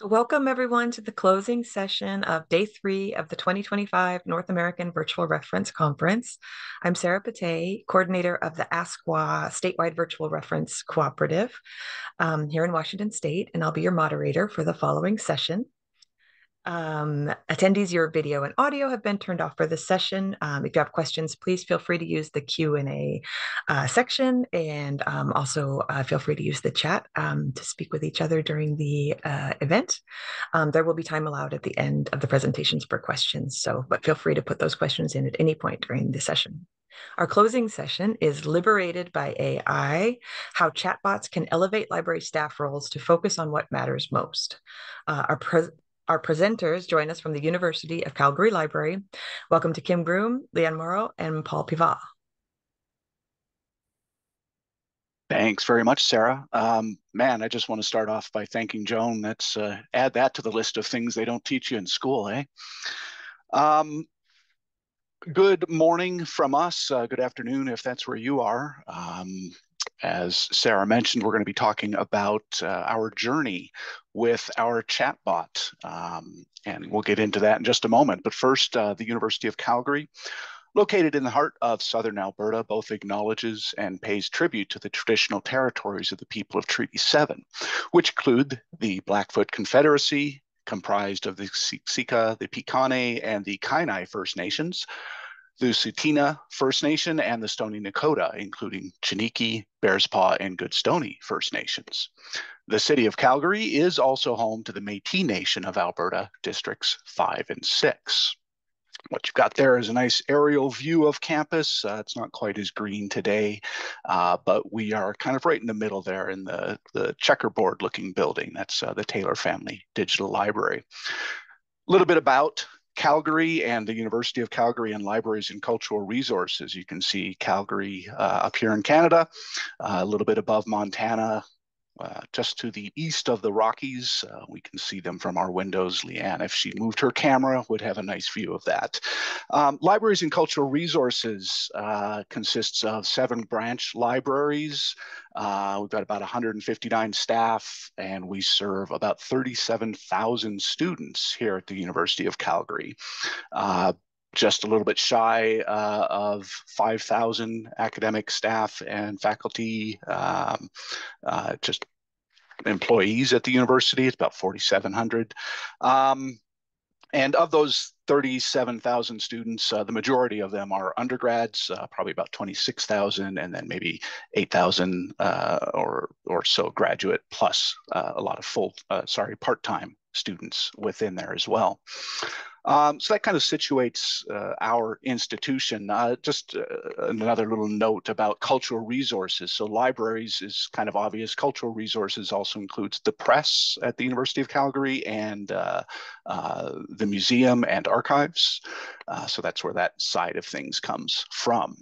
Welcome, everyone, to the closing session of Day 3 of the 2025 North American Virtual Reference Conference. I'm Sarah Pate, coordinator of the ASQA Statewide Virtual Reference Cooperative here in Washington State, and I'll be your moderator for the following session. Attendees, your video and audio have been turned off for this session. If you have questions, please feel free to use the Q&A section, and also feel free to use the chat to speak with each other during the event. There will be time allowed at the end of the presentations for questions, but feel free to put those questions in at any point during the session. Our closing session is Liberated by AI, How Chatbots Can Elevate Library Staff Roles to Focus on What Matters Most. Our presenters join us from the University of Calgary Library. Welcome to Kim Groom, Leanne Morrow, and Paul Pivat. Thanks very much, Sarah. Man, I just want to start off by thanking Joan. Let's add that to the list of things they don't teach you in school, eh? Good morning from us. Good afternoon if that's where you are. As Sarah mentioned, we're going to be talking about our journey with our chatbot, and we'll get into that in just a moment. But first, the University of Calgary, located in the heart of southern Alberta, both acknowledges and pays tribute to the traditional territories of the people of Treaty 7, which include the Blackfoot Confederacy, comprised of the Siksika, the Piikani, and the Kainai First Nations, the Tsuut'ina First Nation, and the Stoney Nakoda, including Chiniki, Bearspaw, and Goodstoney First Nations. The city of Calgary is also home to the Métis Nation of Alberta, Districts 5 and 6. What you've got there is a nice aerial view of campus. It's not quite as green today, but we are kind of right in the middle there in the checkerboard looking building. That's the Taylor Family Digital Library. A little bit about Calgary and the University of Calgary and Libraries and Cultural Resources. You can see Calgary up here in Canada, a little bit above Montana, just to the east of the Rockies. We can see them from our windows. Leanne, if she moved her camera, would have a nice view of that. Libraries and Cultural Resources consists of 7 branch libraries. We've got about 159 staff, and we serve about 37,000 students here at the University of Calgary. Just a little bit shy of 5,000 academic staff and faculty, just employees at the university. It's about 4,700. And of those 37,000 students, the majority of them are undergrads, probably about 26,000, and then maybe 8,000 or so graduate, plus a lot of part-time students within there as well. So that kind of situates our institution. Just another little note about cultural resources. So libraries is kind of obvious. Cultural resources also includes the press at the University of Calgary and the museum and archives. So that's where that side of things comes from.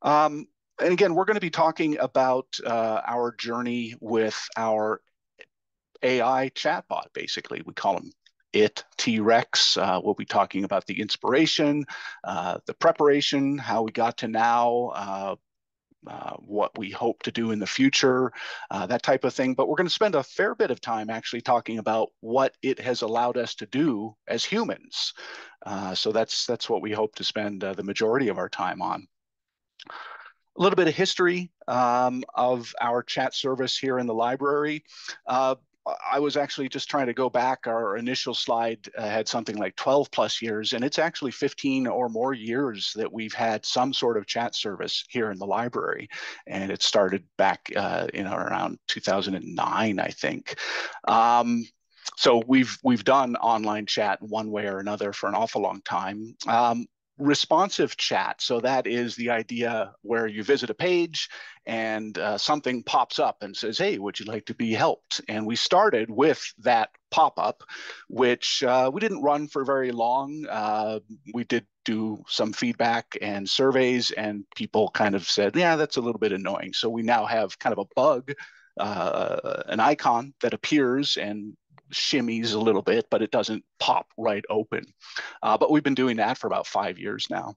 And again, we're going to be talking about our journey with our AI chatbot, basically. We call them T-Rex. We'll be talking about the inspiration, the preparation, how we got to now, what we hope to do in the future, that type of thing. But we're going to spend a fair bit of time actually talking about what it has allowed us to do as humans. So that's what we hope to spend the majority of our time on. A little bit of history of our chat service here in the library. I was actually just trying to go back. Our initial slide had something like 12 plus years, and it's actually 15 or more years that we've had some sort of chat service here in the library. And it started back around 2009, I think. So we've done online chat one way or another for an awful long time. Responsive chat. So that is the idea where you visit a page and something pops up and says, hey, would you like to be helped? And we started with that pop-up, which we didn't run for very long. We did do some feedback and surveys, and people kind of said, yeah, that's a little bit annoying. So we now have kind of a bug, an icon that appears and shimmies a little bit, but it doesn't pop right open. But we've been doing that for about 5 years now.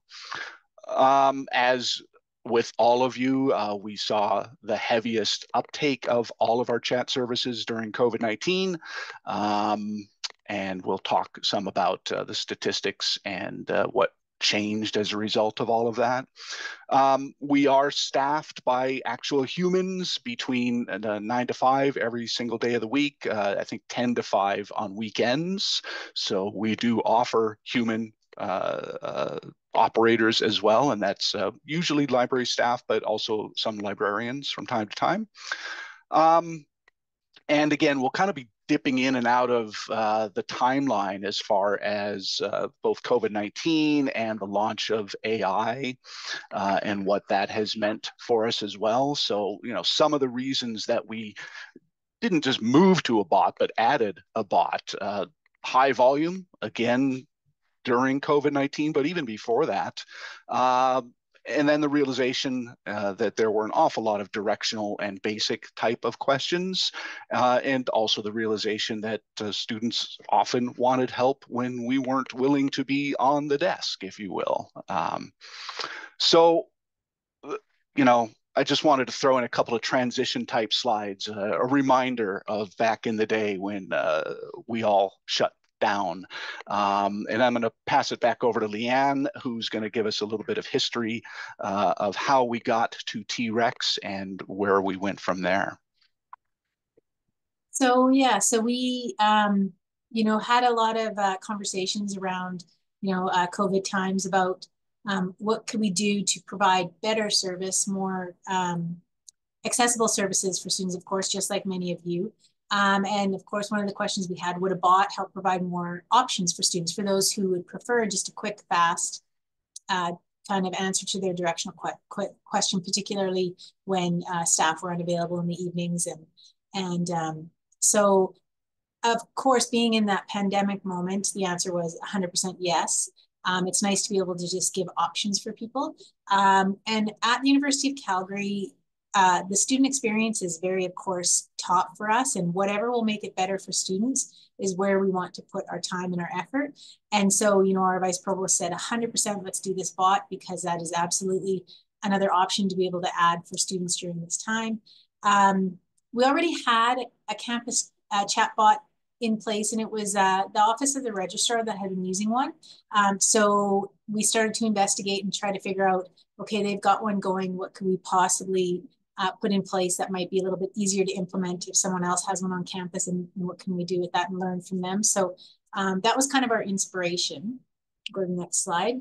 As with all of you. We saw the heaviest uptake of all of our chat services during COVID-19. And we'll talk some about the statistics and what changed as a result of all of that. We are staffed by actual humans between 9 to 5 every single day of the week. I think 10 to 5 on weekends. So we do offer human operators as well, and that's usually library staff, but also some librarians from time to time. And again, we'll kind of be dipping in and out of the timeline as far as both COVID-19 and the launch of AI and what that has meant for us as well. So, some of the reasons that we didn't just move to a bot, but added a bot, high volume, again, during COVID-19, but even before that. And then the realization that there were an awful lot of directional and basic type of questions, and also the realization that students often wanted help when we weren't willing to be on the desk, if you will. So, I just wanted to throw in a couple of transition type slides, a reminder of back in the day when we all shut down. And I'm going to pass it back over to Leanne, who's going to give us a little bit of history of how we got to T-Rex and where we went from there. So yeah, so we had a lot of conversations around COVID times about what could we do to provide better service, more accessible services for students, of course, just like many of you. And of course, one of the questions we had, would a bot help provide more options for students, for those who would prefer just a quick, fast kind of answer to their directional question, particularly when staff were unavailable in the evenings. So, of course, being in that pandemic moment, the answer was 100% yes. It's nice to be able to just give options for people. And at the University of Calgary, the student experience is very, of course, top for us, and whatever will make it better for students is where we want to put our time and our effort. And so, our vice provost said 100% let's do this bot, because that is absolutely another option to be able to add for students during this time. We already had a campus chatbot in place, and it was the office of the registrar that had been using one. So we started to investigate and try to figure out, okay, they've got one going, what could we possibly put in place that might be a little bit easier to implement if someone else has one on campus, and what can we do with that and learn from them. So that was kind of our inspiration. Go to the next slide.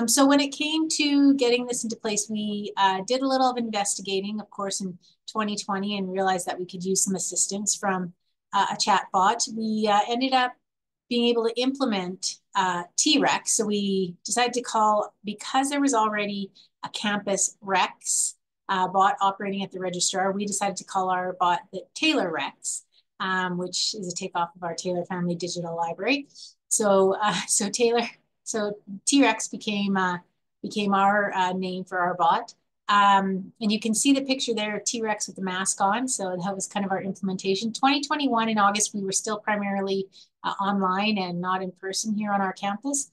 So when it came to getting this into place, we did a little of investigating, of course, in 2020, and realized that we could use some assistance from a chat bot. We ended up being able to implement T-Rex. So we decided to call, because there was already a campus Rex bot operating at the registrar, we decided to call our bot the Taylor Rex, which is a takeoff of our Taylor Family Digital Library. So T-Rex became our name for our bot. And you can see the picture there of T-Rex with the mask on. So that was kind of our implementation. 2021 in August, we were still primarily online and not in person here on our campus.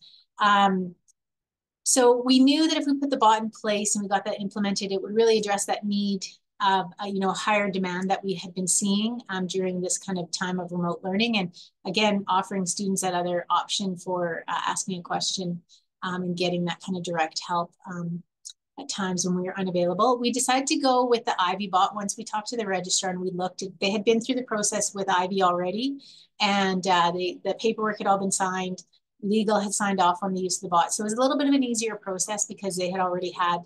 So we knew that if we put the bot in place and we got that implemented, it would really address that need of higher demand that we had been seeing during this kind of time of remote learning. And again, offering students that other option for asking a question and getting that kind of direct help at times when we were unavailable. We decided to go with the Ivy bot once we talked to the registrar and we looked at, they had been through the process with Ivy already, and the paperwork had all been signed. Legal had signed off on the use of the bot. So it was a little bit of an easier process because they had already had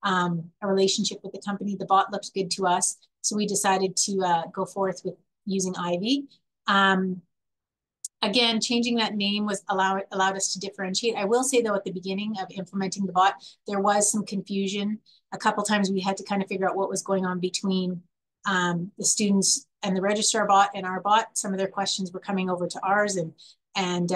a relationship with the company. The bot looked good to us. So we decided to go forth with using Ivy. Again, changing that name was allowed us to differentiate. I will say though, at the beginning of implementing the bot, there was some confusion. A couple times we had to kind of figure out what was going on between the students and the registrar bot and our bot. Some of their questions were coming over to ours, and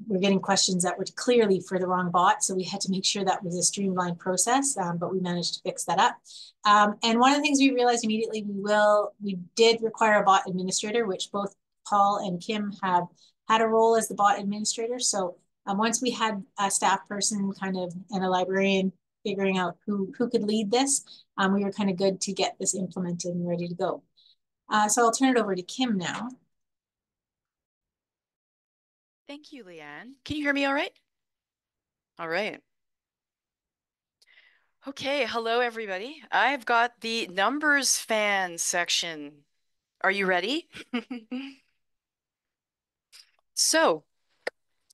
we're getting questions that were clearly for the wrong bot. So we had to make sure that was a streamlined process, but we managed to fix that up. And one of the things we realized immediately, we did require a bot administrator, which both Paul and Kim have had a role as the bot administrator. So Once we had a staff person kind of and a librarian figuring out who could lead this, we were kind of good to get this implemented and ready to go. So I'll turn it over to Kim now. Thank you, Leanne. Can you hear me all right? All right. Okay, hello everybody. I've got the numbers fan section. Are you ready? So,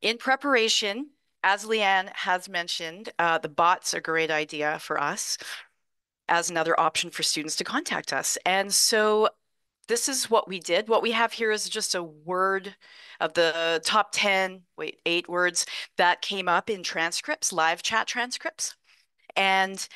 in preparation, as Leanne has mentioned, the bot's a great idea for us as another option for students to contact us. And so this is what we did. What we have here is just a word of the top 10, 8 words that came up in transcripts, live chat transcripts. And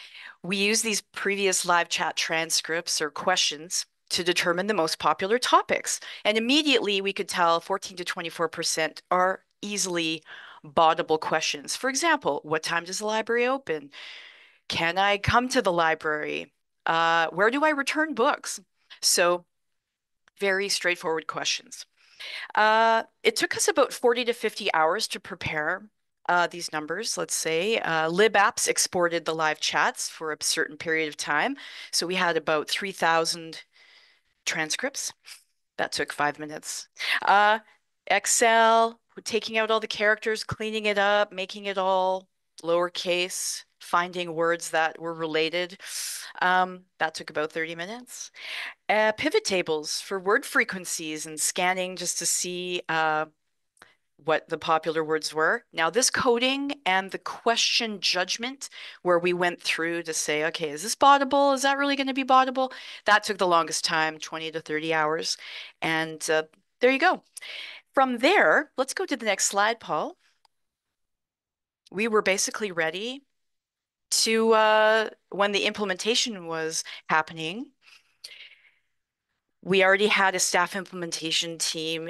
we use these previous live chat transcripts or questions to determine the most popular topics. And immediately we could tell 14 to 24% are easily bottable questions. For example, what time does the library open? Can I come to the library? Where do I return books? So very straightforward questions. It took us about 40 to 50 hours to prepare these numbers, let's say. LibApps exported the live chats for a certain period of time. So we had about 3,000 transcripts. That took 5 minutes. Excel, taking out all the characters, cleaning it up, making it all lowercase, finding words that were related. That took about 30 minutes. Pivot tables for word frequencies and scanning just to see what the popular words were. Now, this coding and the question judgment, where we went through to say, okay, is this bottable? Is that really going to be bottable? That took the longest time, 20 to 30 hours. And there you go. From there, let's go to the next slide, Paul. We were basically ready to, when the implementation was happening, we already had a staff implementation team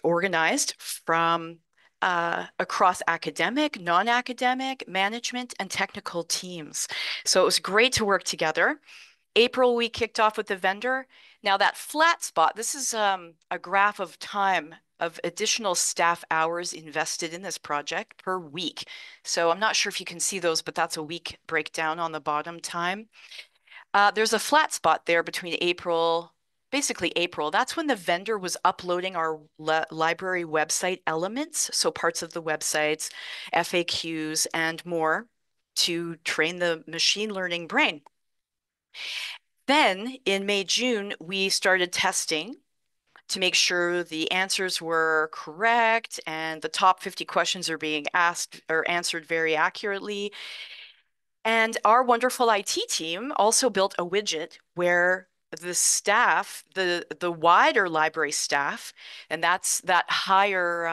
organized from across academic, non-academic, management, and technical teams. So it was great to work together. April, we kicked off with the vendor. Now that flat spot, this is a graph of time of additional staff hours invested in this project per week. So I'm not sure if you can see those, but that's a week breakdown on the bottom time. There's a flat spot there between April, basically April. That's when the vendor was uploading our library website elements, so parts of the websites, FAQs, and more to train the machine learning brain. Then in May, June, we started testing to make sure the answers were correct and the top 50 questions are being asked or answered very accurately. And our wonderful IT team also built a widget where the staff, the wider library staff, and that's that higher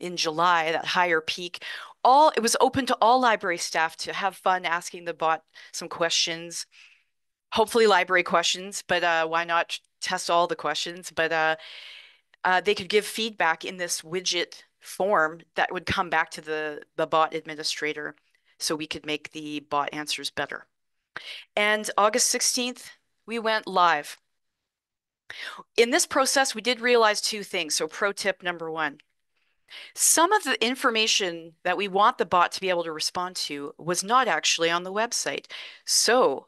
in July, that higher peak, it was open to all library staff to have fun asking the bot some questions, hopefully library questions, but why not test all the questions? But they could give feedback in this widget form that would come back to the bot administrator so we could make the bot answers better. And August 16th, we went live. In this process, we did realize 2 things. So pro tip number 1, some of the information that we want the bot to be able to respond to was not actually on the website. So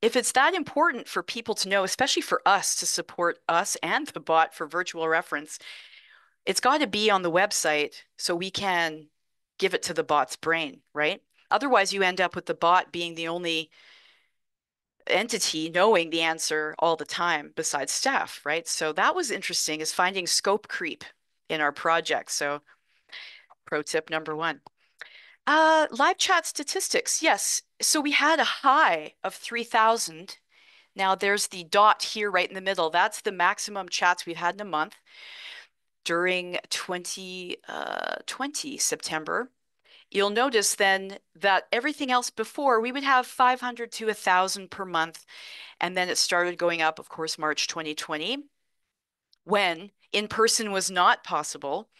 if it's that important for people to know, especially for us to support us and the bot for virtual reference, it's got to be on the website so we can give it to the bot's brain, right? Otherwise, you end up with the bot being the only entity knowing the answer all the time besides staff, right? So that was interesting, is finding scope creep in our project. So pro tip number 1. Live chat statistics. Yes. So we had a high of 3,000. Now there's the dot here right in the middle. That's the maximum chats we've had in a month during 2020 September. You'll notice then that everything else before, we would have 500 to 1,000 per month. And then it started going up, of course, March 2020, when in-person was not possible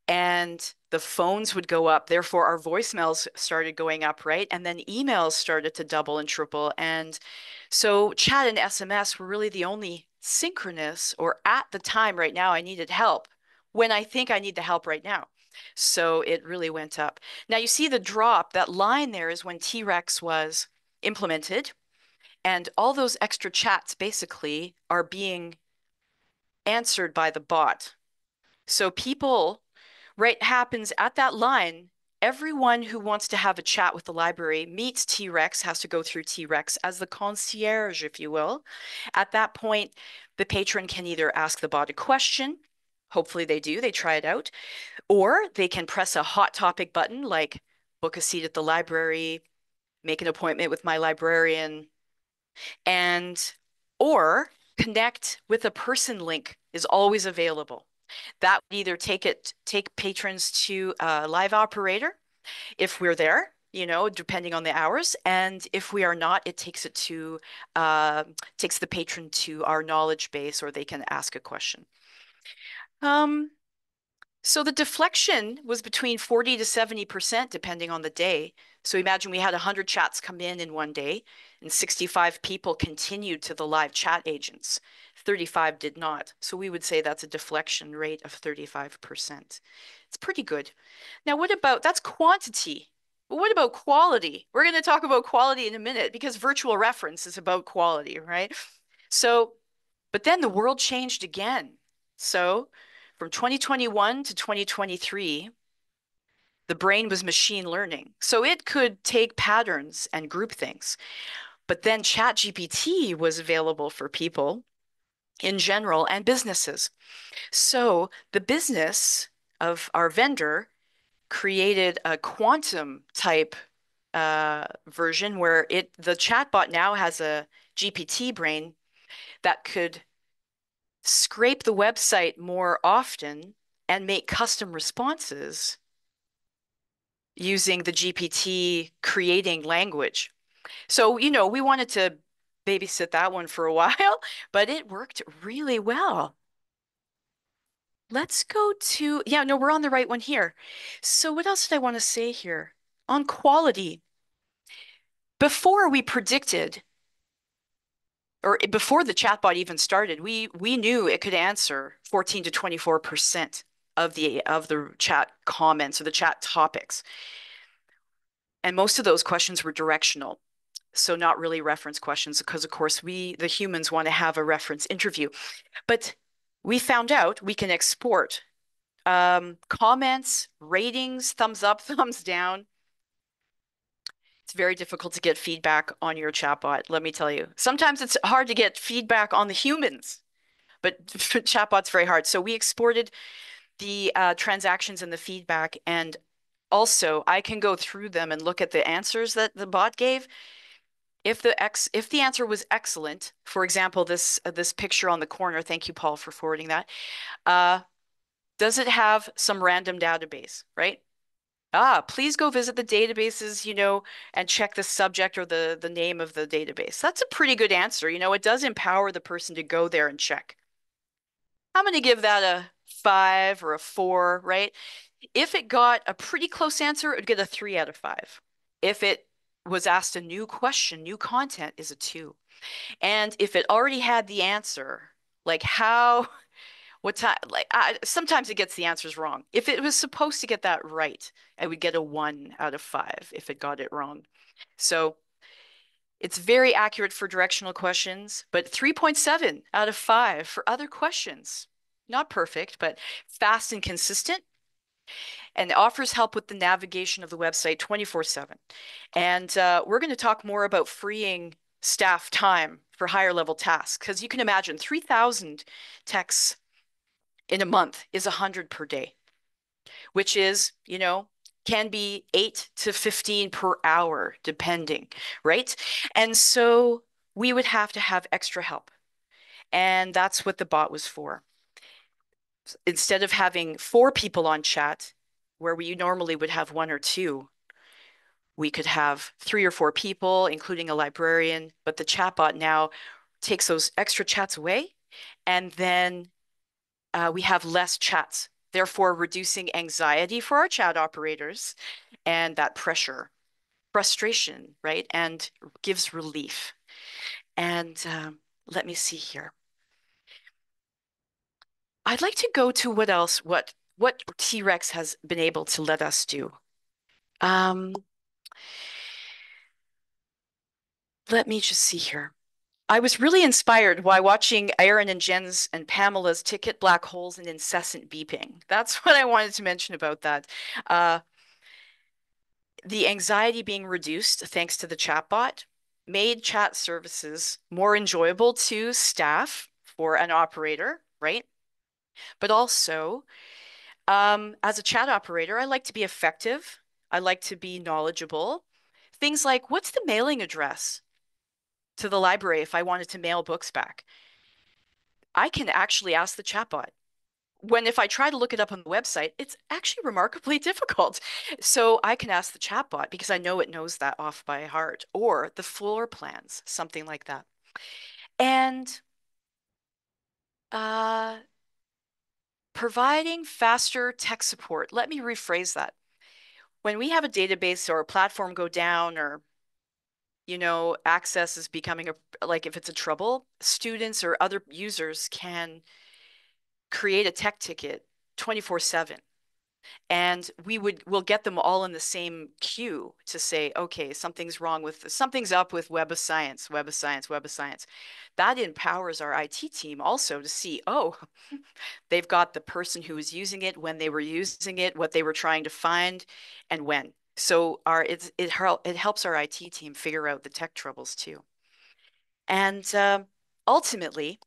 and the phones would go up. Therefore, our voicemails started going up, right? And then emails started to double and triple. And so chat and SMS were really the only synchronous, or at the time right now, I needed help when I think I need the help right now. So it really went up. Now you see the drop, that line there is when T-Rex was implemented, and all those extra chats basically are being answered by the bot. So people, right, happens at that line. Everyone who wants to have a chat with the library meets T-Rex, has to go through T-Rex as the concierge, if you will. At that point, the patron can either ask the bot a question, hopefully they do, they try it out, or they can press a hot topic button like book a seat at the library, make an appointment with my librarian, and or connect with a person link is always available. That would either take patrons to a live operator if we're there, depending on the hours. And if we are not, it takes takes the patron to our knowledge base, or they can ask a question. So the deflection was between 40 to 70%, depending on the day. So imagine we had 100 chats come in one day, and 65 people continued to the live chat agents. 35 did not. So we would say that's a deflection rate of 35%. It's pretty good. Now, that's quantity. But what about quality? We're going to talk about quality in a minute, because virtual reference is about quality, right? So, but then the world changed again. So from 2021 to 2023, the brain was machine learning. So it could take patterns and group things. But then ChatGPT was available for people in general and businesses. So the business of our vendor created a quantum type version where the chatbot now has a GPT brain that could scrape the website more often and make custom responses using the GPT creating language. So, we wanted to babysit that one for a while, but it worked really well. Let's go to, yeah, no, we're on the right one here. So what else did I want to say here? On quality, before we predicted, or before the chatbot even started, we knew it could answer 14 to 24% of the chat comments or the chat topics. And most of those questions were directional. So not really reference questions, because of course the humans want to have a reference interview. But we found out we can export comments, ratings, thumbs up, thumbs down. It's very difficult to get feedback on your chatbot, let me tell you. Sometimes it's hard to get feedback on the humans, but for chatbot's very hard. So we exported the transactions and the feedback, and also I can go through them and look at the answers that the bot gave. If the answer was excellent, for example, this picture on the corner, thank you, Paul, for forwarding that. Does it have some random database, right? Please go visit the databases, and check the subject or the name of the database. That's a pretty good answer. It does empower the person to go there and check. I'm going to give that a 5 or a 4, right? If it got a pretty close answer, it would get a 3 out of 5. If it was asked a new question, new content is a 2. And if it already had the answer, like what time, sometimes it gets the answers wrong. If it was supposed to get that right, I would get a 1 out of 5 if it got it wrong. So it's very accurate for directional questions, but 3.7 out of 5 for other questions. Not perfect, but fast and consistent, and offers help with the navigation of the website 24/7. And we're going to talk more about freeing staff time for higher level tasks, because you can imagine 3,000 texts in a month is 100 per day, which is, can be 8 to 15 per hour, depending, right? And so we would have to have extra help. And that's what the bot was for. Instead of having 4 people on chat, where we normally would have 1 or 2, we could have 3 or 4 people, including a librarian, but the chatbot now takes those extra chats away, and then we have less chats, therefore reducing anxiety for our chat operators and that pressure, frustration, right? And gives relief. And let me see here. I'd like to go to what what T-Rex has been able to let us do. Let me just see here. I was really inspired while watching Aaron and Jen's and Pamela's ticket black holes and incessant beeping. That's what I wanted to mention about that. The anxiety being reduced thanks to the chatbot made chat services more enjoyable to staff for an operator, right? But also, as a chat operator, I like to be effective. I like to be knowledgeable. Things like, what's the mailing address to the library if I wanted to mail books back? I can actually ask the chatbot. When if I try to look it up on the website, it's actually remarkably difficult. So I can ask the chatbot because I know it knows that off by heart, or the floor plans, something like that. And providing faster tech support. Let me rephrase that. When we have a database or a platform go down, or access is becoming like if it's a trouble, students or other users can create a tech ticket 24/7. And we'll get them all in the same queue to say, okay, something's up with Web of Science, Web of Science, Web of Science. That empowers our IT team also to see, oh, they've got the person who was using it, when they were using it, what they were trying to find, and when. So it helps our IT team figure out the tech troubles too. And ultimately,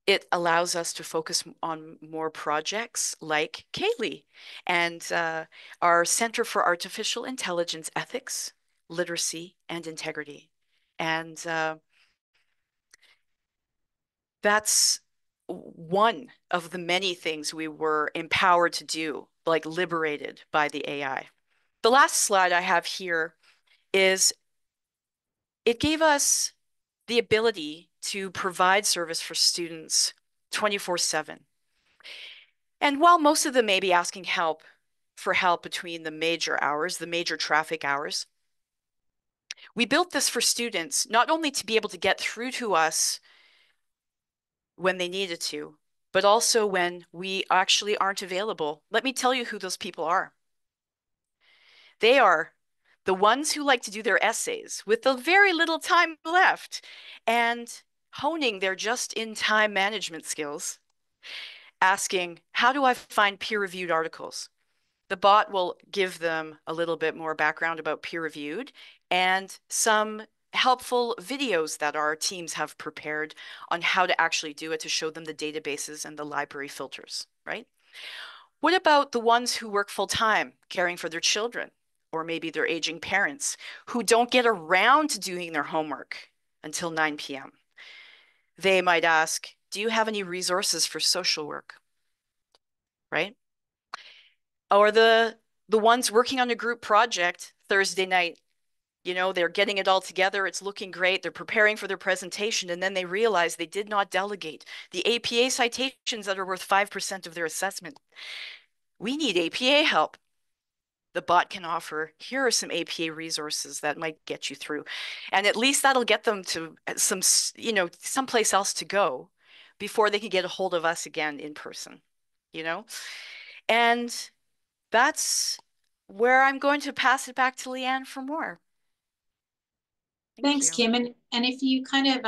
it allows us to focus on more projects like Kaylee and our Center for Artificial Intelligence Ethics, Literacy, and Integrity. And that's one of the many things we were empowered to do, like liberated by the AI. The last slide I have here is it gave us the ability to provide service for students 24/7. And while most of them may be asking for help between the major hours, the major traffic hours, we built this for students, not only to be able to get through to us when they needed to, but also when we actually aren't available. Let me tell you who those people are. They are the ones who like to do their essays with the very little time left and honing their just-in-time management skills, asking, how do I find peer-reviewed articles? The bot will give them a little bit more background about peer-reviewed and some helpful videos that our teams have prepared on how to actually do it to show them the databases and the library filters, right? What about the ones who work full-time caring for their children or maybe their aging parents who don't get around to doing their homework until 9 p.m.? They might ask, do you have any resources for social work, right? Or the ones working on a group project Thursday night, they're getting it all together. It's looking great. They're preparing for their presentation. And then they realize they did not delegate the APA citations that are worth 5% of their assessment. We need APA help. The bot can offer, here are some APA resources that might get you through. And at least that'll get them to someplace else to go before they can get a hold of us again in person, And that's where I'm going to pass it back to Leanne for more. Thanks, Kim. And if you kind of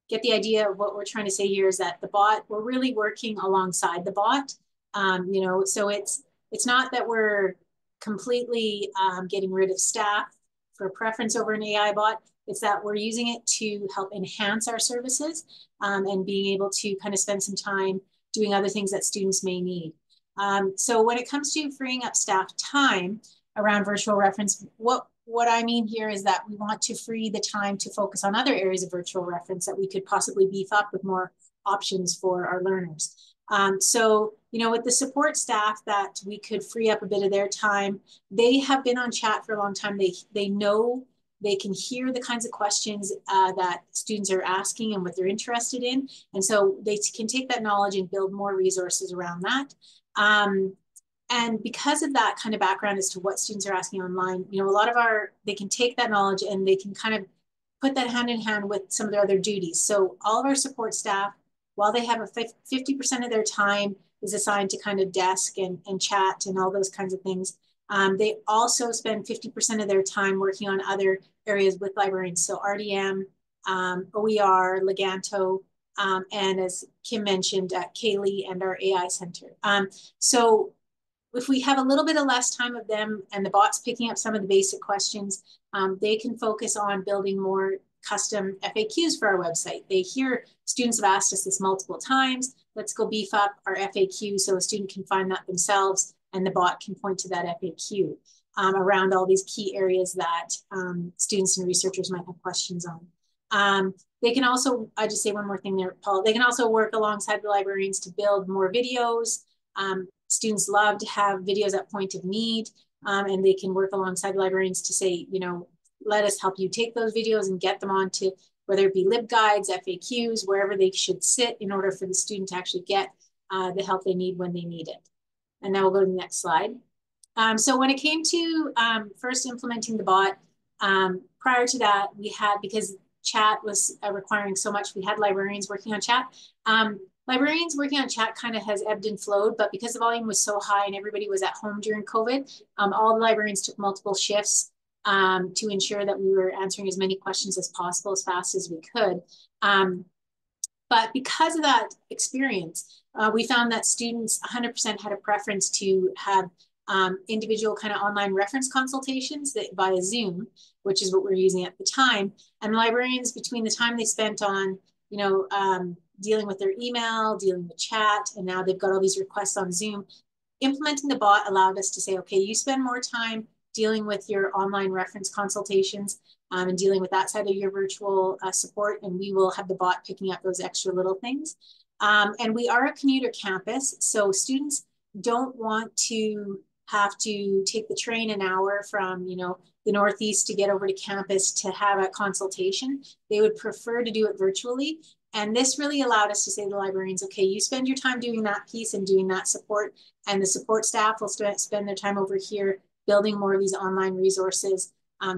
get the idea of what we're trying to say here is that the bot, we're really working alongside the bot. So it's not that we're completely getting rid of staff for preference over an AI bot. It's that we're using it to help enhance our services and being able to kind of spend some time doing other things that students may need. So when it comes to freeing up staff time around virtual reference, what I mean here is that we want to free the time to focus on other areas of virtual reference that we could possibly beef up with more options for our learners. So, with the support staff that we could free up a bit of their time, they have been on chat for a long time. They know, they can hear the kinds of questions that students are asking and what they're interested in. And so they can take that knowledge and build more resources around that. And because of that kind of background as to what students are asking online, a lot of they can take that knowledge and they can kind of put that hand in hand with some of their other duties. So all of our support staff, while they have a 50% of their time is assigned to kind of desk and chat and all those kinds of things. They also spend 50% of their time working on other areas with librarians. So RDM, OER, Leganto, and as Kim mentioned, Kaylee and our AI Center. So if we have a little bit of less time of them and the bots picking up some of the basic questions, they can focus on building more custom FAQs for our website. They hear students have asked us this multiple times. Let's go beef up our FAQ so a student can find that themselves and the bot can point to that FAQ around all these key areas that students and researchers might have questions on. They can also, I just say one more thing there, Paul, they can also work alongside the librarians to build more videos. Students love to have videos at point of need, and they can work alongside librarians to say, you know, let us help you take those videos and get them onto whether it be LibGuides, FAQs, wherever they should sit in order for the student to actually get the help they need when they need it. And now we'll go to the next slide. So when it came to first implementing the bot, prior to that, we had, because chat was requiring so much, we had librarians working on chat. Librarians working on chat kind of has ebbed and flowed, but because the volume was so high and everybody was at home during COVID, all the librarians took multiple shifts to ensure that we were answering as many questions as possible as fast as we could. But because of that experience, we found that students 100% had a preference to have individual kind of online reference consultations that via Zoom, which is what we're using at the time. And librarians, between the time they spent on, you know, dealing with their email, dealing with chat, and now they've got all these requests on Zoom, implementing the bot allowed us to say, okay, you spend more time dealing with your online reference consultations and dealing with that side of your virtual support, and we will have the bot picking up those extra little things. And we are a commuter campus, so students don't want to have to take the train an hour from, you know, the Northeast to get over to campus to have a consultation. They would prefer to do it virtually. And this really allowed us to say to the librarians, okay, you spend your time doing that piece and doing that support, and the support staff will spend their time over here building more of these online resources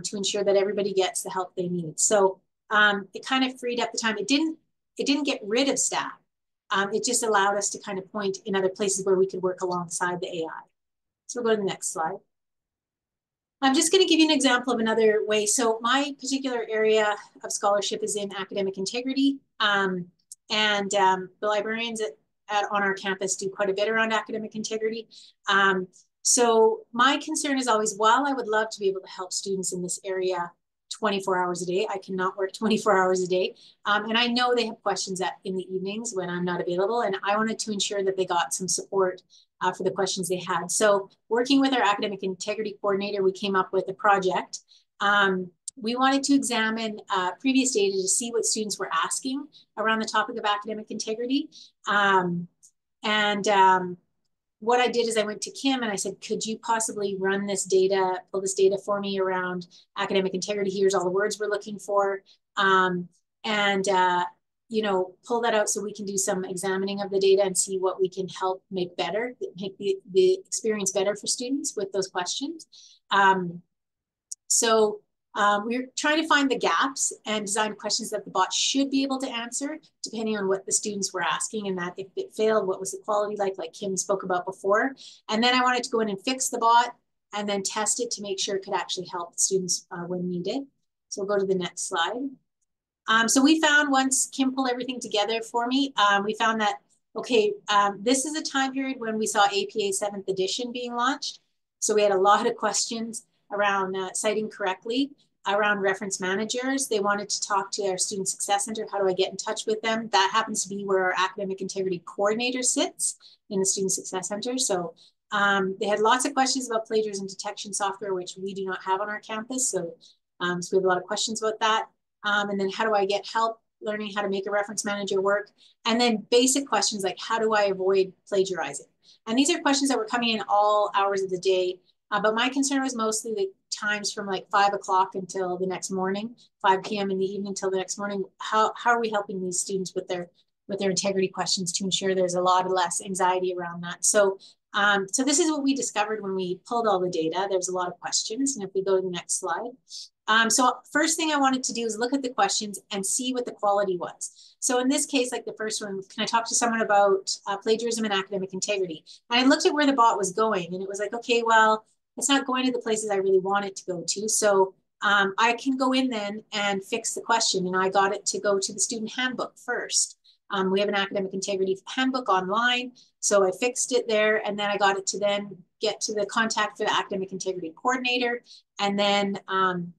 to ensure that everybody gets the help they need. So it kind of freed up the time. It didn't get rid of staff. It just allowed us to kind of point in other places where we could work alongside the AI. So we'll go to the next slide. I'm just going to give you an example of another way. So my particular area of scholarship is in academic integrity. The librarians on our campus do quite a bit around academic integrity. So my concern is always, while I would love to be able to help students in this area 24 hours a day, I cannot work 24 hours a day. And I know they have questions in the evenings when I'm not available, and I wanted to ensure that they got some support for the questions they had. So working with our academic integrity coordinator, we came up with a project. We wanted to examine previous data to see what students were asking around the topic of academic integrity. What I did is I went to Kim and I said, could you possibly run this data, pull this data for me around academic integrity? Here's all the words we're looking for. You know, pull that out so we can do some examining of the data and see what we can help make better, make the experience better for students with those questions. We're trying to find the gaps and design questions that the bot should be able to answer, depending on what the students were asking, and that if it failed, what was the quality like Kim spoke about before. And then I wanted to go in and fix the bot and then test it to make sure it could actually help students when needed. So we'll go to the next slide. So we found, once Kim pulled everything together for me, we found that, okay, this is a time period when we saw APA 7th edition being launched. So we had a lot of questions around citing correctly, around reference managers. They wanted to talk to our Student Success Center. How do I get in touch with them? That happens to be where our Academic Integrity Coordinator sits, in the Student Success Center. So they had lots of questions about plagiarism detection software, which we do not have on our campus. So we have a lot of questions about that. And then how do I get help learning how to make a reference manager work? And then basic questions like, how do I avoid plagiarizing? And these are questions that were coming in all hours of the day. But my concern was mostly the times from like 5 o'clock until the next morning, 5 p.m. in the evening till the next morning. How are we helping these students with their integrity questions to ensure there's a lot less anxiety around that? So this is what we discovered when we pulled all the data. There's a lot of questions. And if we go to the next slide. So first thing I wanted to do is look at the questions and see what the quality was. So in this case, like the first one, can I talk to someone about plagiarism and academic integrity? And I looked at where the bot was going, and it was like, okay, well, it's not going to the places I really want it to go to. So I can go in then and fix the question. And I got it to go to the student handbook first. We have an academic integrity handbook online. So I fixed it there, and then I got it to then get to the contact for the academic integrity coordinator. And then,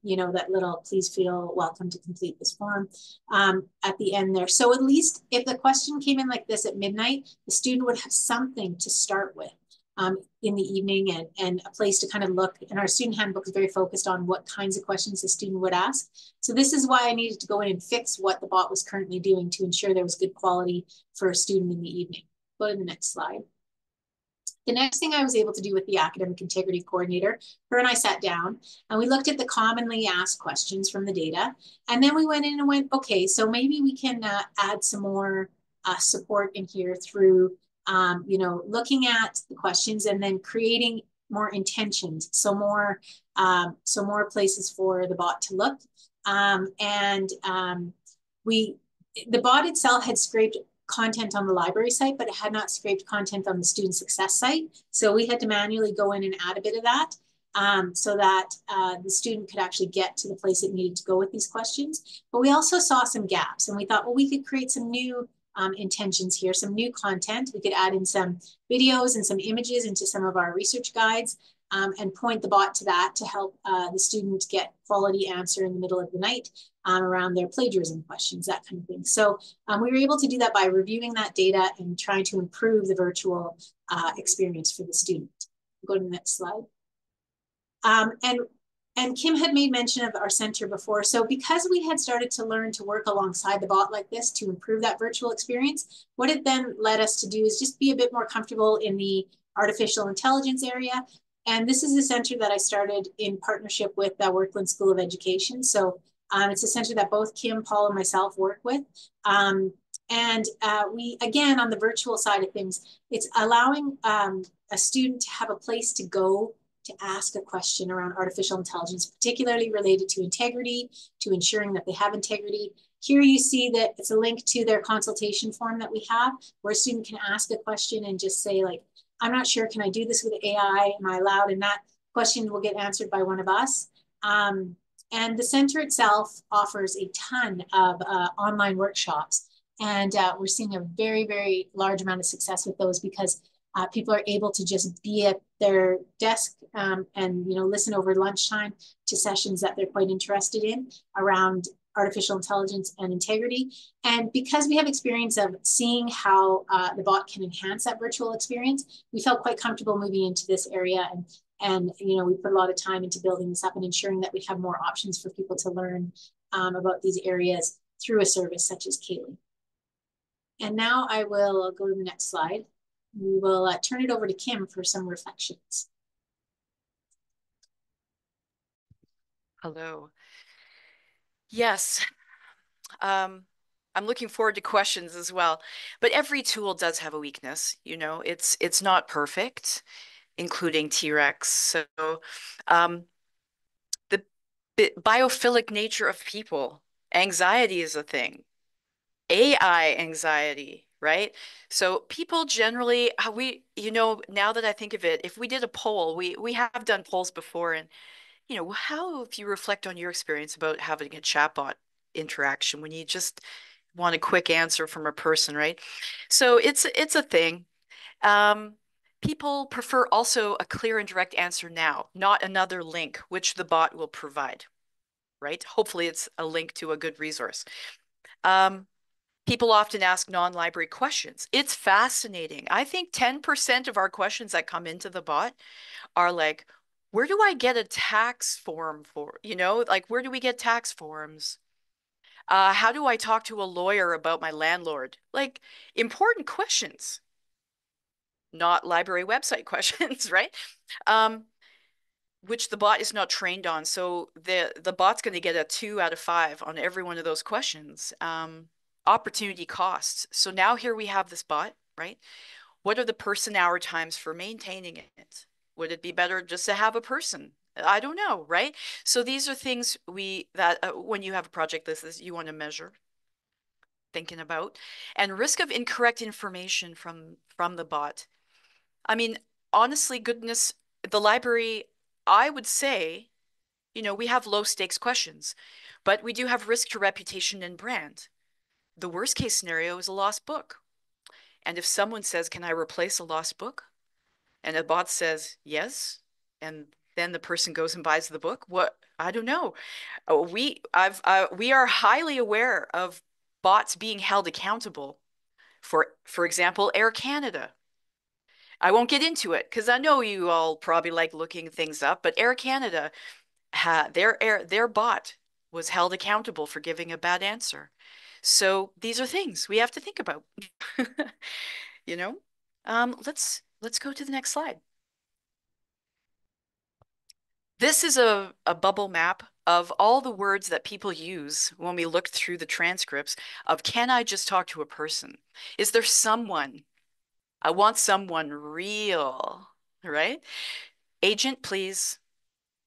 you know, that little, please feel welcome to complete this form at the end there. So at least if the question came in like this at midnight, the student would have something to start with in the evening, and a place to kind of look. And our student handbook is very focused on what kinds of questions the student would ask. So this is why I needed to go in and fix what the bot was currently doing to ensure there was good quality for a student in the evening. Go to the next slide. The next thing I was able to do with the academic integrity coordinator, her and I sat down and we looked at the commonly asked questions from the data. And then we went in and went, okay, so maybe we can add some more support in here through, you know, looking at the questions and then creating more intentions. So more places for the bot to look. The bot itself had scraped content on the library site, but it had not scraped content on the student success site. So we had to manually go in and add a bit of that so that the student could actually get to the place it needed to go with these questions. But we also saw some gaps, and we thought, well, we could create some new intentions here, some new content. We could add in some videos and some images into some of our research guides and point the bot to that to help the student get quality answer in the middle of the night around their plagiarism questions, that kind of thing. So we were able to do that by reviewing that data and trying to improve the virtual experience for the student. Go to the next slide. And Kim had made mention of our center before. So because we had started to learn to work alongside the bot like this to improve that virtual experience, what it then led us to do is just be a bit more comfortable in the artificial intelligence area. And this is a center that I started in partnership with the Workland School of Education. So it's a center that both Kim, Paul, and myself work with. We, again, on the virtual side of things, it's allowing a student to have a place to go to ask a question around artificial intelligence, particularly related to integrity, to ensuring that they have integrity. Here you see that it's a link to their consultation form that we have, where a student can ask a question and just say, like, I'm not sure, can I do this with AI? Am I allowed? And that question will get answered by one of us. And the center itself offers a ton of online workshops. And we're seeing a very, very large amount of success with those because people are able to just be at their desk and, you know, listen over lunchtime to sessions that they're quite interested in around artificial intelligence and integrity. And because we have experience of seeing how the bot can enhance that virtual experience, we felt quite comfortable moving into this area. And you know, we put a lot of time into building this up and ensuring that we have more options for people to learn about these areas through a service such as Kaylee. And now I will go to the next slide. We will turn it over to Kim for some reflections. Hello. Yes, I'm looking forward to questions as well. But every tool does have a weakness. You know, it's not perfect, including T-Rex. So the biophilic nature of people, anxiety is a thing. AI anxiety, right? So people generally, you know, now that I think of it, if we did a poll, we have done polls before, and you know, how if you reflect on your experience about having a chatbot interaction when you just want a quick answer from a person, right? So it's a thing. Um, People prefer also a clear and direct answer now, not another link, which the bot will provide, right? Hopefully it's a link to a good resource. Um, People often ask non-library questions. It's fascinating. I think 10% of our questions that come into the bot are like, where do I get a tax form for, you know, like where do we get tax forms? How do I talk to a lawyer about my landlord? Like important questions, not library website questions, right? Which the bot is not trained on. So the bot's going to get a 2 out of 5 on every one of those questions. Opportunity costs. So now here we have this bot, right? What are the person hour times for maintaining it? Would it be better just to have a person I don't know, right? So these are things that when you have a project this you want to measure, thinking about, and risk of incorrect information from the bot. I mean, honestly, goodness, the library, I would say, we have low stakes questions, but we do have risk to reputation and brand. The worst case scenario is a lost book. And if someone says, "Can I replace a lost book?" and a bot says, "Yes," and then the person goes and buys the book, what? I don't know. We are highly aware of bots being held accountable. For example, Air Canada. I won't get into it because I know you all probably like looking things up, but Air Canada, their bot was held accountable for giving a bad answer. So these are things we have to think about. You know, let's go to the next slide. This is a bubble map of all the words that people use when we look through the transcripts of, can I just talk to a person? Is there someone? I want someone real, right? Agent, please.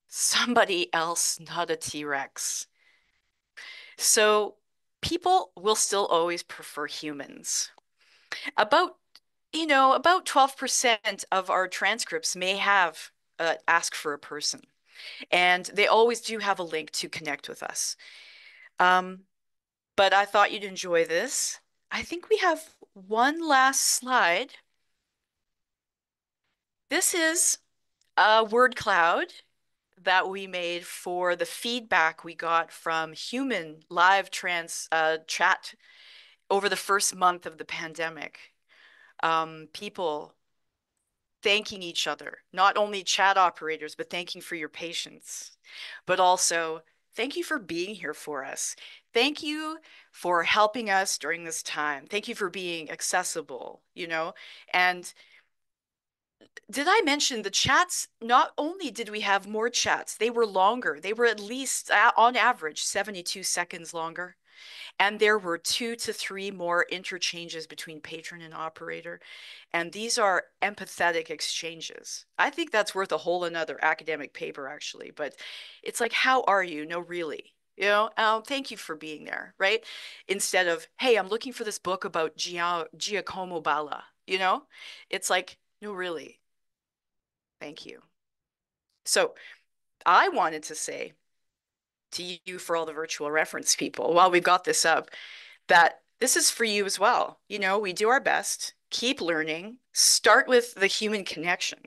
Somebody else, not a T-Rex. So people will still always prefer humans. About, about 12% of our transcripts may have ask for a person, and they always do have a link to connect with us. Um, but I thought you'd enjoy this. I think we have one last slide. This is a word cloud that we made for the feedback we got from human live chat over the first month of the pandemic. People thanking each other, not only chat operators, but thanking for your patience, but also thank you for being here for us. Thank you for helping us during this time. Thank you for being accessible, and did I mention the chats? Not only did we have more chats, they were longer. They were at least, on average, 72 seconds longer. And there were 2 to 3 more interchanges between patron and operator. And these are empathetic exchanges. I think that's worth a whole another academic paper, actually. But it's like, how are you? No, really. Thank you for being there, right? Instead of, hey, I'm looking for this book about Giacomo Balla, It's like, no, really. Thank you. So I wanted to say to you, for all the virtual reference people, while we've got this up, that this is for you as well. We do our best, keep learning, start with the human connection,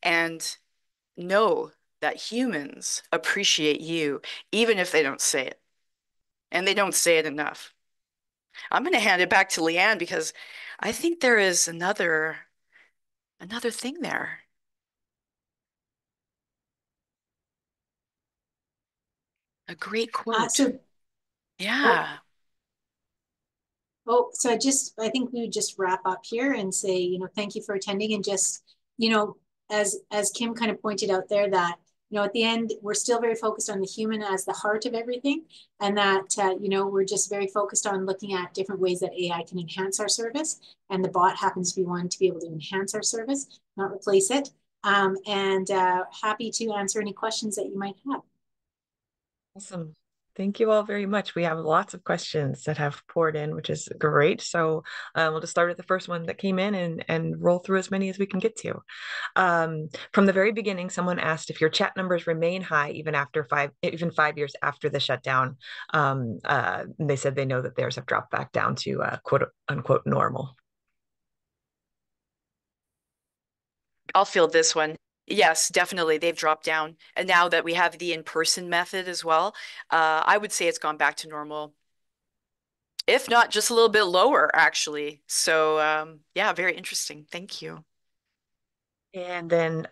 and know that humans appreciate you, even if they don't say it. And they don't say it enough. I'm going to hand it back to Leanne because I think there is another thing there. A great quote. Oh, Yeah. so I think we would just wrap up here and say, thank you for attending, and just, as Kim kind of pointed out there, that, at the end, we're still very focused on the human as the heart of everything. And that, we're just very focused on looking at different ways that AI can enhance our service. And the bot happens to be one to be able to enhance our service, not replace it. And happy to answer any questions that you might have. Awesome. Thank you all very much. We have lots of questions that have poured in, which is great. So we'll just start with the first one that came in and roll through as many as we can get to. From the very beginning, someone asked if your chat numbers remain high even 5 years after the shutdown. They said they know that theirs have dropped back down to quote unquote normal. I'll field this one. Yes, definitely. They've dropped down. And now that we have the in-person method as well, I would say it's gone back to normal. If not, just a little bit lower, actually. So, yeah, very interesting. Thank you. And then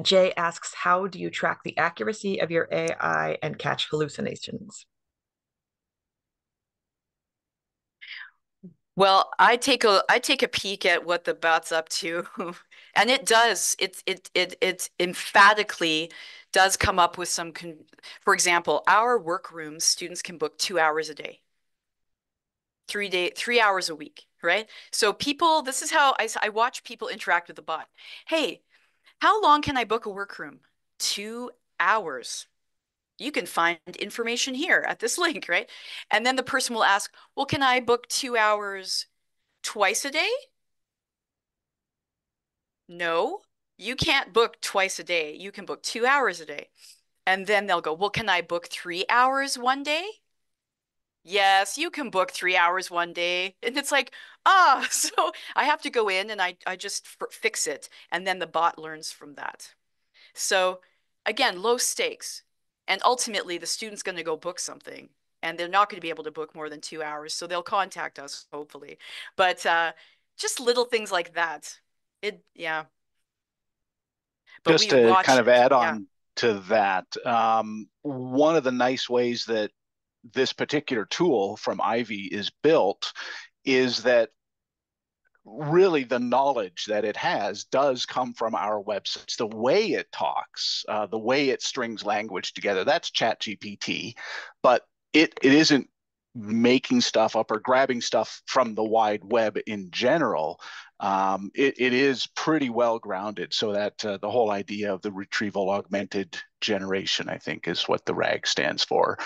Jay asks, how do you track the accuracy of your AI and catch hallucinations? Well, I take a peek at what the bot's up to, and it emphatically does come up with for example, our workrooms, students can book 2 hours a day, 3 hours a week, right? So this is how I watch people interact with the bot. Hey, how long can I book a workroom? 2 hours. You can find information here at this link, right? And then the person will ask, well, can I book 2 hours twice a day? No, you can't book twice a day. You can book 2 hours a day. And then they'll go, well, can I book 3 hours one day? Yes, you can book 3 hours one day. And it's like, so I have to go in and I just fix it. And then the bot learns from that. So again, low stakes. And ultimately, the student's going to go book something and they're not going to be able to book more than 2 hours. So they'll contact us, hopefully. But just little things like that. Yeah. But Just we to watch kind of it. add Yeah. on to that, one of the nice ways that this particular tool from Ivy is built is that really the knowledge that it has does come from our websites. The way it talks, the way it strings language together, that's ChatGPT, but it isn't making stuff up or grabbing stuff from the wide web in general. It is pretty well grounded, so that the whole idea of the retrieval augmented generation, I think, is what the RAG stands for.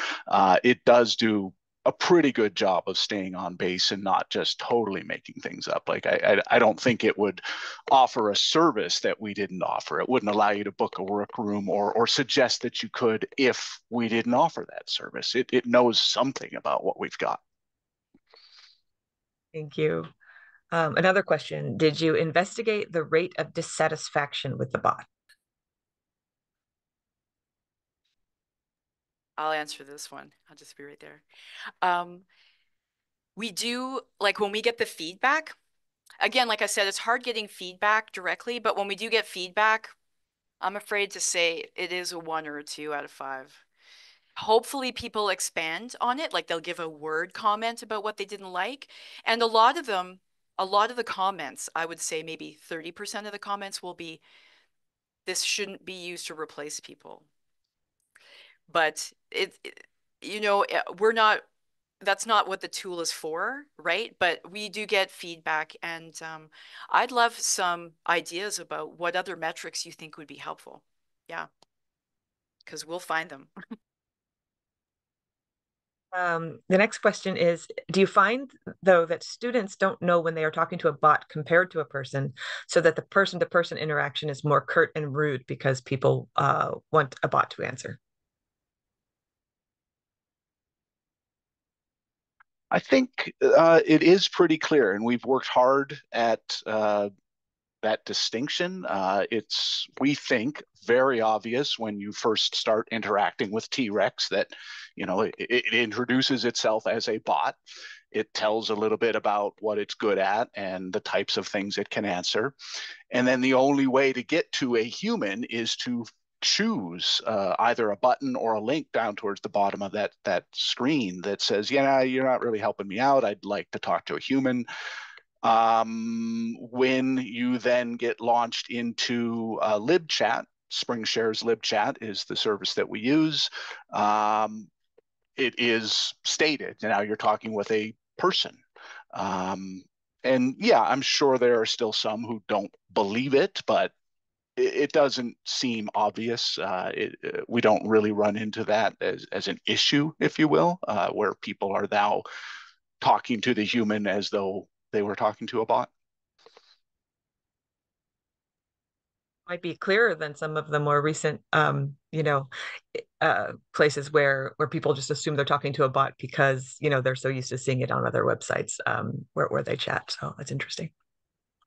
It does do a pretty good job of staying on base and not just totally making things up. Like I don't think it would offer a service that we didn't offer. It wouldn't allow you to book a work room or suggest that you could if we didn't offer that service. It knows something about what we've got. Thank you. Another question. Did you investigate the rate of dissatisfaction with the bot? I'll answer this one. I'll just be right there. Um, we do, like when we get the feedback, again, like I said, it's hard getting feedback directly, but when we do get feedback, I'm afraid to say it is a 1 or a 2 out of 5. Hopefully people expand on it, like they'll give a word comment about what they didn't like. And a lot of the comments, I would say maybe 30% of the comments will be, this shouldn't be used to replace people. But we're not, that's not what the tool is for, right? But we do get feedback, and I'd love some ideas about what other metrics you think would be helpful. Yeah, because we'll find them. The next question is, do you find, though, that students don't know when they are talking to a bot compared to a person, so that the person-to-person interaction is more curt and rude because people want a bot to answer? I think it is pretty clear, and we've worked hard at that distinction. It's, we think, very obvious when you first start interacting with T-Rex that, it introduces itself as a bot. It tells a little bit about what it's good at and the types of things it can answer. And then the only way to get to a human is to choose either a button or a link down towards the bottom of that screen that says, yeah, you're not really helping me out. I'd like to talk to a human. When you then get launched into LibChat, SpringShare's LibChat is the service that we use. It is stated, now you're talking with a person. And yeah, I'm sure there are still some who don't believe it, but it doesn't seem obvious. We don't really run into that as an issue, if you will, where people are now talking to the human as though they were talking to a bot. Might be clearer than some of the more recent, places where people just assume they're talking to a bot because they're so used to seeing it on other websites where they chat. So that's interesting.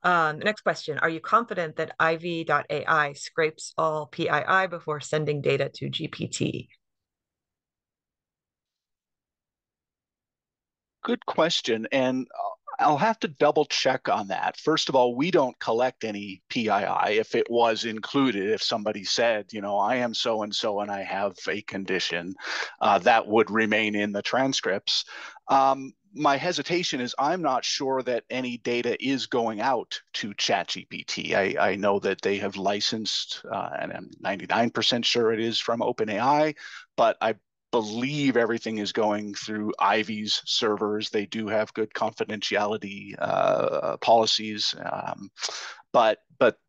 The next question: are you confident that IV.ai scrapes all PII before sending data to GPT? Good question. And I'll have to double check on that. First of all, we don't collect any PII. If it was included, if somebody said, I am so and so and I have a condition, that would remain in the transcripts. My hesitation is I'm not sure that any data is going out to ChatGPT. I know that they have licensed, and I'm 99% sure it is from OpenAI, but believe everything is going through Ivy's servers. They do have good confidentiality policies, but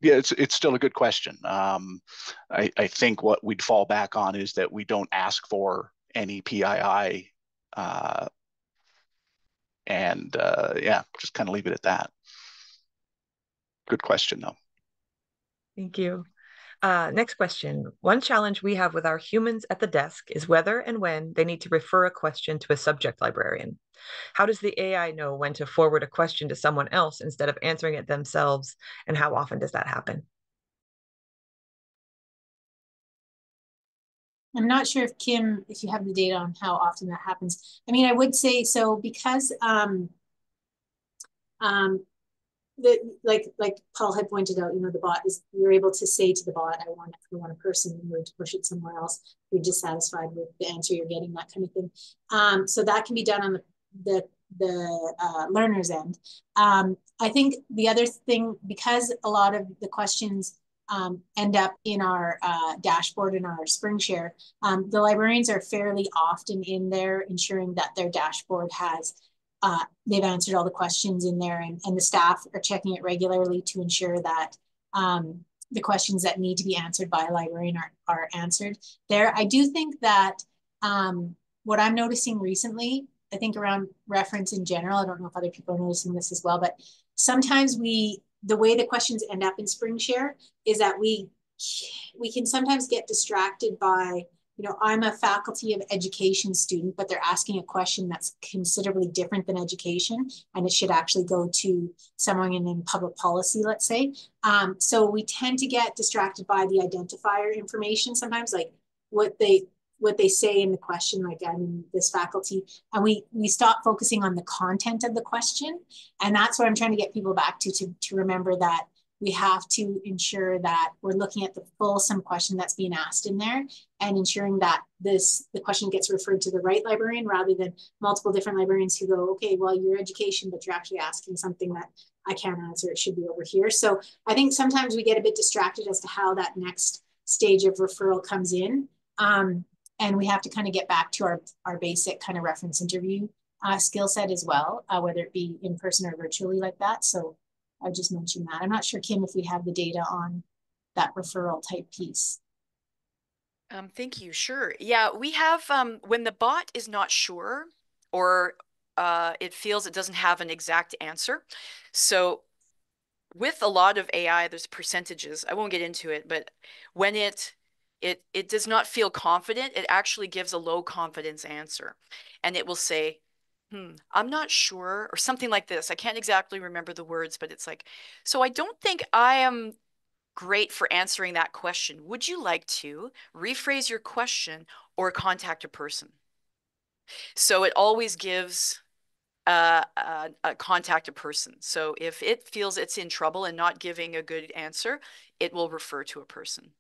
yeah, it's still a good question. I think what we'd fall back on is that we don't ask for any PII, and yeah, just kind of leave it at that. Good question, though. Thank you. Next question. One challenge we have with our humans at the desk is whether and when they need to refer a question to a subject librarian. How does the AI know when to forward a question to someone else instead of answering it themselves, and how often does that happen? I'm not sure if Kim, if you have the data on how often that happens. I mean, I would say so because like Paul had pointed out, you know, the bot is, you're able to say to the bot, I want a person, and you're to push it somewhere else. You're dissatisfied with the answer you're getting, that kind of thing. So that can be done on the learner's end. I think the other thing, because a lot of the questions end up in our dashboard in our SpringShare, the librarians are fairly often in there ensuring that their dashboard has they've answered all the questions in there, and the staff are checking it regularly to ensure that the questions that need to be answered by a librarian are answered there. I do think that what I'm noticing recently, I think around reference in general, I don't know if other people are noticing this as well, but sometimes the way the questions end up in SpringShare is that we can sometimes get distracted by, you know, I'm a faculty of education student, but they're asking a question that's considerably different than education, and it should actually go to someone in public policy, let's say. So we tend to get distracted by the identifier information sometimes, like what they say in the question, like I'm in this faculty, and we stop focusing on the content of the question. And that's what I'm trying to get people back to remember that we have to ensure that we're looking at the fulsome question that's being asked in there, and ensuring that the question gets referred to the right librarian rather than multiple different librarians who go, okay, well, you're education, but you're actually asking something that I can't answer. It should be over here. So I think sometimes we get a bit distracted as to how that next stage of referral comes in. And we have to kind of get back to our basic kind of reference interview skill set as well, whether it be in person or virtually like that. So I just mentioned that. I'm not sure, Kim, if we have the data on that referral type piece. Thank you. Sure. Yeah, we have when the bot is not sure, or it feels it doesn't have an exact answer. So with a lot of AI, there's percentages. I won't get into it, but when it does not feel confident, it actually gives a low confidence answer. And it will say, I'm not sure, or something like this. I can't exactly remember the words, but it's like, so I don't think I am great for answering that question. Would you like to rephrase your question or contact a person? So it always gives contact a person. So if it feels it's in trouble and not giving a good answer, it will refer to a person.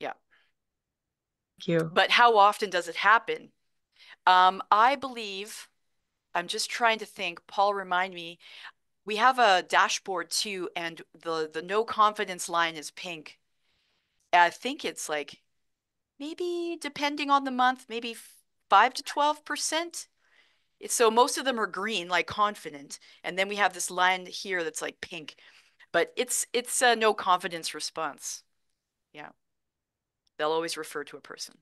Yeah. Thank you. But how often does it happen? I believe, I'm just trying to think, Paul, remind me, we have a dashboard too, and the no confidence line is pink. I think it's like maybe, depending on the month, maybe 5 to 12%. So most of them are green, like confident, and then we have this line here that's like pink, but it's a no confidence response. Yeah, they'll always refer to a person.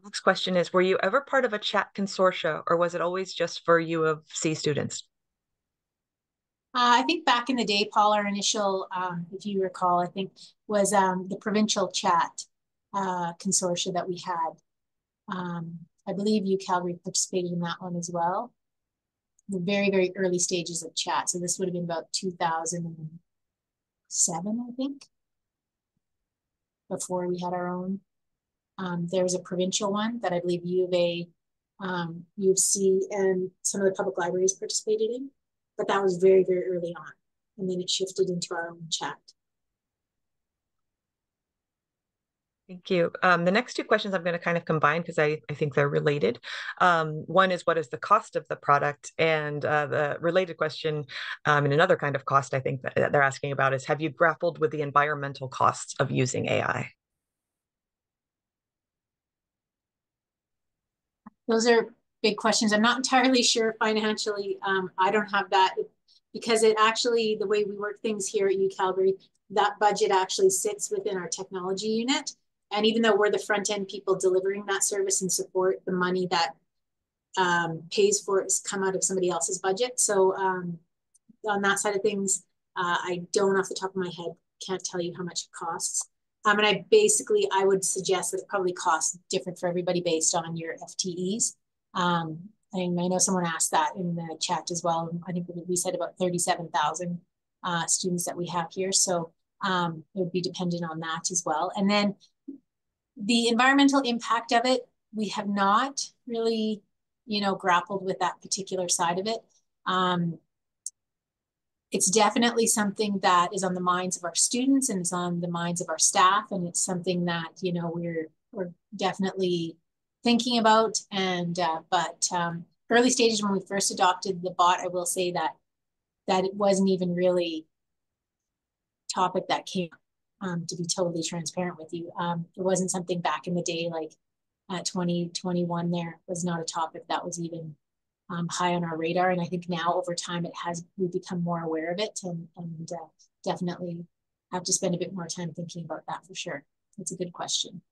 Next question is, were you ever part of a chat consortia, or was it always just for U of C students? I think back in the day, Paul, our initial, if you recall, I think was the provincial chat consortia that we had. I believe U Calgary participated in that one as well. The very, very early stages of chat. So this would have been about 2007, I think, before we had our own. There was a provincial one that I believe U of A, U of C, and some of the public libraries participated in, but that was very, very early on. And then it shifted into our own chat. Thank you. The next two questions I'm going to kind of combine because I think they're related. One is, what is the cost of the product? And the related question, and another kind of cost I think that they're asking about is, have you grappled with the environmental costs of using AI? Those are big questions. I'm not entirely sure financially. I don't have that because it actually, the way we work things here at UCalgary, that budget actually sits within our technology unit. And even though we're the front end people delivering that service and support, the money that pays for it has come out of somebody else's budget. So on that side of things, I don't off the top of my head, can't tell you how much it costs. And I would suggest that it probably costs different for everybody based on your FTEs. And I know someone asked that in the chat as well. I think we said about 37,000 students that we have here. So it would be dependent on that as well. And then the environmental impact of it, we have not really, grappled with that particular side of it. It's definitely something that is on the minds of our students and it's on the minds of our staff. And it's something that, we're definitely thinking about. And, but early stages when we first adopted the bot, I will say that it wasn't even really a topic that came to be totally transparent with you. It wasn't something back in the day, like 2021 there was not a topic that was even high on our radar. And I think now over time we've become more aware of it and definitely have to spend a bit more time thinking about that for sure. It's a good question.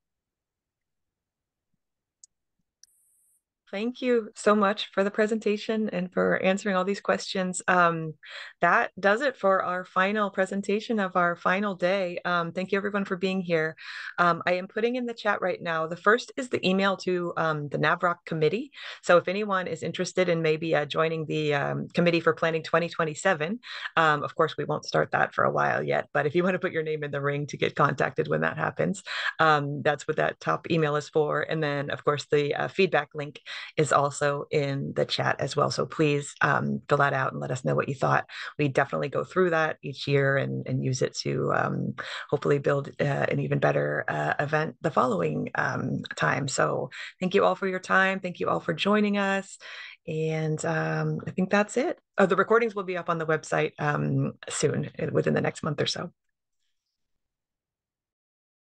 Thank you so much for the presentation and for answering all these questions. That does it for our final presentation of our final day. Thank you everyone for being here. I am putting in the chat right now. The first is the email to the NAVROC committee. So if anyone is interested in maybe joining the committee for planning 2027, of course, we won't start that for a while yet, but if you want to put your name in the ring to get contacted when that happens, that's what that top email is for. And then of course the feedback link is also in the chat as well. So please fill that out and let us know what you thought. We definitely go through that each year and use it to hopefully build an even better event the following time. So thank you all for your time. Thank you all for joining us. And I think that's it. Oh, the recordings will be up on the website soon, within the next month or so.